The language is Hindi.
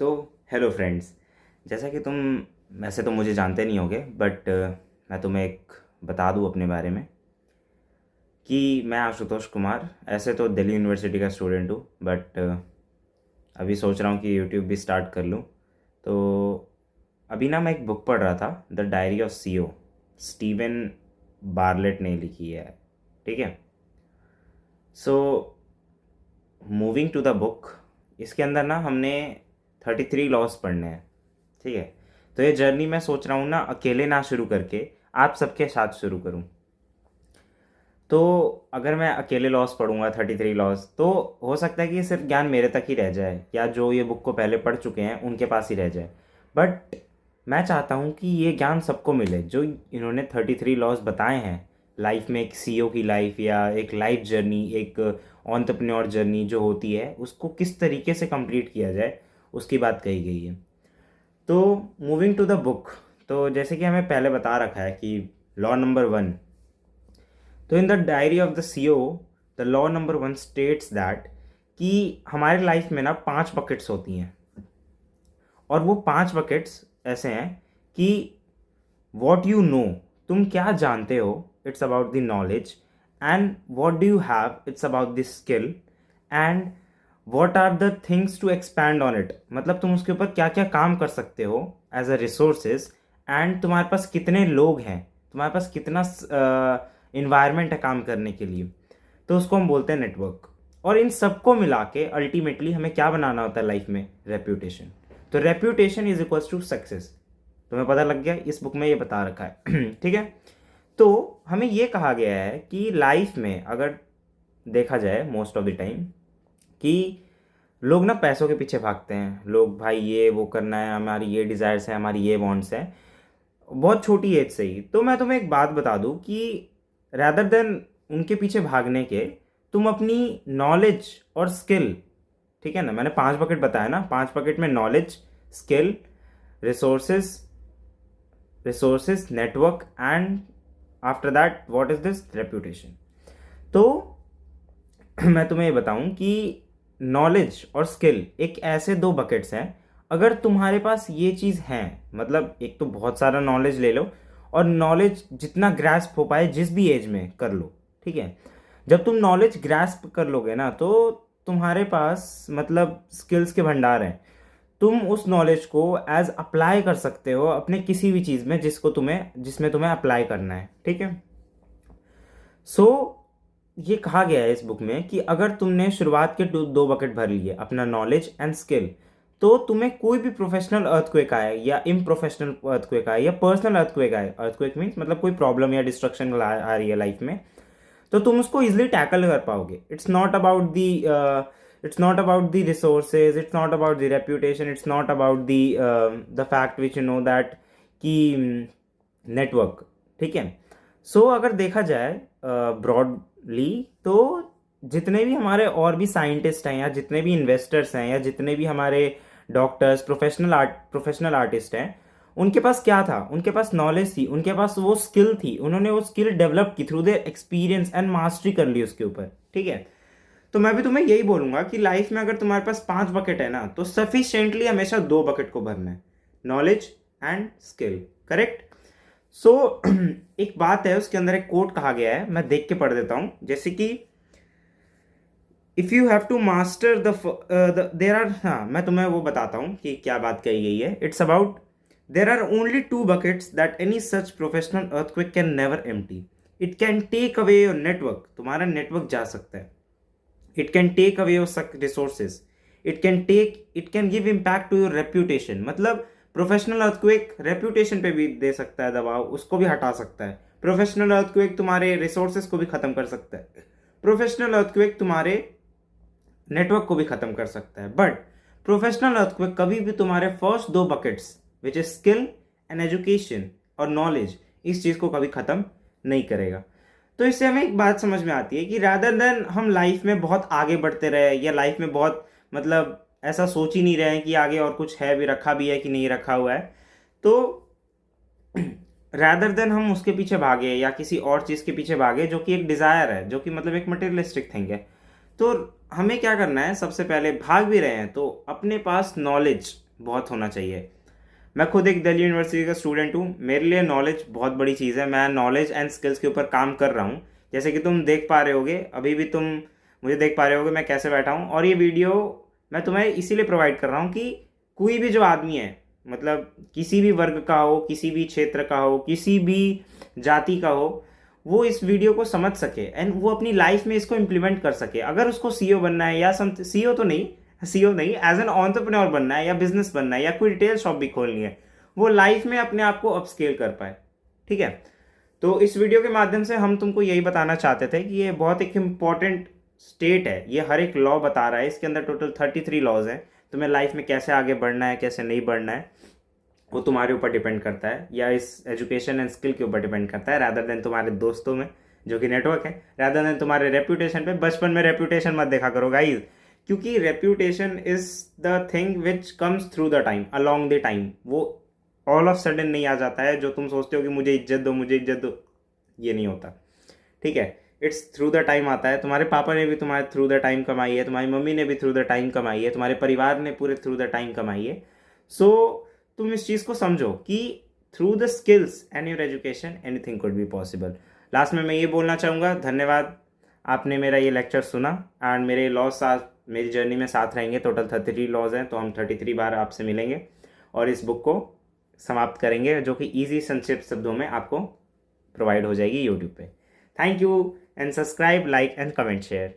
तो हेलो फ्रेंड्स। जैसा कि तुम वैसे तो मुझे जानते नहीं होगे, बट मैं तुम्हें एक बता दूं अपने बारे में कि मैं आशुतोष कुमार ऐसे तो दिल्ली यूनिवर्सिटी का स्टूडेंट हूँ, बट अभी सोच रहा हूँ कि यूट्यूब भी स्टार्ट कर लूँ। तो अभी ना मैं एक बुक पढ़ रहा था, the diary of CEO. Steven Bartlett ने लिखी है, ठीक है। So moving to the book, इसके अंदर ना हमने 33 लॉस पढ़ने हैं, ठीक है। तो ये जर्नी मैं सोच रहा हूँ ना अकेले ना शुरू करके आप सबके साथ शुरू करूँ। तो अगर मैं अकेले लॉस पढ़ूंगा 33 लॉस, तो हो सकता है कि सिर्फ ज्ञान मेरे तक ही रह जाए या जो ये बुक को पहले पढ़ चुके हैं उनके पास ही रह जाए। बट मैं चाहता हूँ कि ये ज्ञान सबको मिले जो इन्होंने 33 लॉस बताए हैं। लाइफ में एक सीईओ की लाइफ या एक लाइफ जर्नी, एक एंटरप्रेन्योर जर्नी जो होती है उसको किस तरीके से कंप्लीट किया जाए, उसकी बात कही गई है। तो मूविंग टू द बुक, तो जैसे कि हमें पहले बता रखा है कि लॉ नंबर 1, तो in the diary of the CEO the law number 1 states that कि हमारे लाइफ में ना 5 बकेट्स होती हैं, और वो 5 बकेट्स ऐसे हैं कि वॉट यू नो, तुम क्या जानते हो, it's about the knowledge. And what do you have, it's about the skill. And what are the things to expand on it, मतलब तुम उसके ऊपर क्या क्या काम कर सकते हो एज अ रिसोर्सेज। एंड तुम्हारे पास कितने लोग हैं, तुम्हारे पास कितना इन्वायरमेंट है काम करने के लिए, तो उसको हम बोलते हैं नेटवर्क। और इन सबको मिला के अल्टीमेटली हमें क्या बनाना होता है लाइफ में, रेप्यूटेशन। तो reputation is equals to success. तुम्हें पता लग गया, इस बुक में ये बता रखा है ठीक है। तो हमें ये कहा गया है कि लाइफ में अगर देखा जाए मोस्ट ऑफ द टाइम कि लोग ना पैसों के पीछे भागते हैं। लोग भाई ये वो करना है, हमारी ये डिज़ायर्स है, हमारी ये वांट्स हैं, बहुत छोटी एज से ही। तो मैं तुम्हें एक बात बता दूं कि रैदर देन उनके पीछे भागने के, तुम अपनी नॉलेज और स्किल, ठीक है ना, मैंने 5 बकेट बताया ना, 5 बकेट में knowledge, skill, resources, network, and after that what is this, reputation. तो मैं तुम्हें ये बताऊं कि नॉलेज और स्किल एक ऐसे दो बकेट्स हैं। अगर तुम्हारे पास ये चीज़ है, मतलब एक तो बहुत सारा नॉलेज ले लो, और नॉलेज जितना ग्रैस्प हो पाए जिस भी एज में कर लो, ठीक है। जब तुम नॉलेज ग्रैस्प कर लोगे ना, तो तुम्हारे पास मतलब स्किल्स के भंडार हैं। तुम उस नॉलेज को एज अप्लाई कर सकते हो अपने किसी भी चीज़ में जिसमें तुम्हें अप्लाई करना है, ठीक है। सो ये कहा गया है इस बुक में कि अगर तुमने शुरुआत के दो बकेट भर लिए, अपना नॉलेज एंड स्किल, तो तुम्हें कोई भी प्रोफेशनल अर्थक्वेक आए या इम्प्रोफेशनल अर्थक्वेक आए या पर्सनल अर्थक्वेक आए, अर्थक्वेक मीन्स मतलब कोई प्रॉब्लम या डिस्ट्रक्शन आ रही है लाइफ में, तो तुम उसको इजिली टैकल कर पाओगे। It's not about the resources, it's not about the reputation, it's not about the fact which you know that कि नेटवर्क, ठीक है। सो अगर देखा जाए ब्रॉडली, तो जितने भी हमारे और भी साइंटिस्ट हैं या जितने भी इन्वेस्टर्स हैं या जितने भी हमारे डॉक्टर्स, प्रोफेशनल आर्टिस्ट हैं, उनके पास क्या था, उनके पास नॉलेज थी, उनके पास वो स्किल थी, उन्होंने वो स्किल डेवलप की through their experience and mastery कर ली उसके ऊपर, ठीक है। तो मैं भी तुम्हें यही बोलूंगा कि लाइफ में अगर तुम्हारे पास 5 बकेट है ना, तो सफिशिएंटली हमेशा 2 बकेट को भरना है, नॉलेज एंड स्किल, करेक्ट। सो एक बात है, उसके अंदर एक कोट कहा गया है, मैं देख के पढ़ देता हूं, जैसे कि if you have to master there are, हाँ मैं तुम्हें वो बताता हूँ कि क्या बात कही गई है। It's about there are only 2 buckets that any such professional earthquake can never empty. It can take away your network, तुम्हारा नेटवर्क जा सकता है। It can take away your resources. It can give impact to your reputation, मतलब प्रोफेशनल अर्थक्वेक रेप्यूटेशन पे भी दे सकता है दबाव, उसको भी हटा सकता है। प्रोफेशनल अर्थक्वेक तुम्हारे रिसोर्सेज को भी खत्म कर सकता है। प्रोफेशनल अर्थक्वेक तुम्हारे नेटवर्क को भी खत्म कर सकता है। बट प्रोफेशनल अर्थक्वेक कभी भी तुम्हारे first 2 buckets which is skill and education और नॉलेज, इस चीज को कभी खत्म नहीं करेगा। तो इससे हमें एक बात समझ में आती है कि रादर देन हम लाइफ में बहुत आगे बढ़ते रहे या लाइफ में बहुत मतलब ऐसा सोच ही नहीं रहे हैं कि आगे और कुछ है भी, रखा भी है कि नहीं रखा हुआ है, तो रादर देन हम उसके पीछे भागे या किसी और चीज़ के पीछे भागे जो कि एक डिज़ायर है, जो कि मतलब एक मटेरियलिस्टिक थिंग है, तो हमें क्या करना है, सबसे पहले भाग भी रहे हैं तो अपने पास नॉलेज बहुत होना चाहिए। मैं खुद एक दिल्ली यूनिवर्सिटी का स्टूडेंट हूँ, मेरे लिए नॉलेज बहुत बड़ी चीज़ है। मैं नॉलेज एंड स्किल्स के ऊपर काम कर रहा हूँ। जैसे कि तुम देख पा रहे होगे, अभी भी तुम मुझे देख पा रहे होगे मैं कैसे बैठा हूँ। और ये वीडियो मैं तुम्हें इसीलिए प्रोवाइड कर रहा हूँ कि कोई भी जो आदमी है, मतलब किसी भी वर्ग का हो, किसी भी क्षेत्र का हो, किसी भी जाति का हो, वो इस वीडियो को समझ सके एंड वो अपनी लाइफ में इसको इम्प्लीमेंट कर सके। अगर उसको सीईओ बनना है या सीईओ नहीं, एज एन एंटरप्रेन्योर बनना है या बिजनेस बनना है या कोई रिटेल शॉप भी खोलनी है, वो लाइफ में अपने आप को अपस्केल कर पाए। ठीक है, तो इस वीडियो के माध्यम से हम तुमको यही बताना चाहते थे कि ये बहुत एक इम्पॉर्टेंट स्टेट है। ये हर एक लॉ बता रहा है, इसके अंदर टोटल 33 लॉज हैं। तुम्हें लाइफ में कैसे आगे बढ़ना है, कैसे नहीं बढ़ना है, वो तुम्हारे ऊपर डिपेंड करता है, या इस एजुकेशन एंड स्किल के ऊपर डिपेंड करता है, रादर देन तुम्हारे दोस्तों में जो कि नेटवर्क है, रादर देन तुम्हारे रेप्यूटेशन पे। बचपन में रेप्यूटेशन मत देखा करो गाइज, क्योंकि reputation is the thing which comes through the time, along the time. वो ऑल ऑफ सडन नहीं आ जाता है। जो तुम सोचते हो कि मुझे इज्जत दो, मुझे इज्जत दो, ये नहीं होता। ठीक है, इट्स थ्रू द टाइम आता है। तुम्हारे पापा ने भी तुम्हारे थ्रू द टाइम कमाई है, तुम्हारी मम्मी ने भी थ्रू द टाइम कमाई है, तुम्हारे परिवार ने पूरे थ्रू द टाइम कमाई है। सो तुम इस चीज़ को समझो कि through the skills and your education anything could be possible. Last में मैं ये बोलना चाहूँगा, धन्यवाद, आपने मेरा ये लेक्चर सुना एंड मेरे लॉज साथ मेरी जर्नी में साथ रहेंगे। टोटल 33 लॉज हैं, तो हम 33 बार आपसे मिलेंगे और इस बुक को समाप्त करेंगे, जो कि ईजी संक्षिप्त शब्दों में आपको प्रोवाइड हो जाएगी यूट्यूब पे। Thank you and subscribe, like and comment share.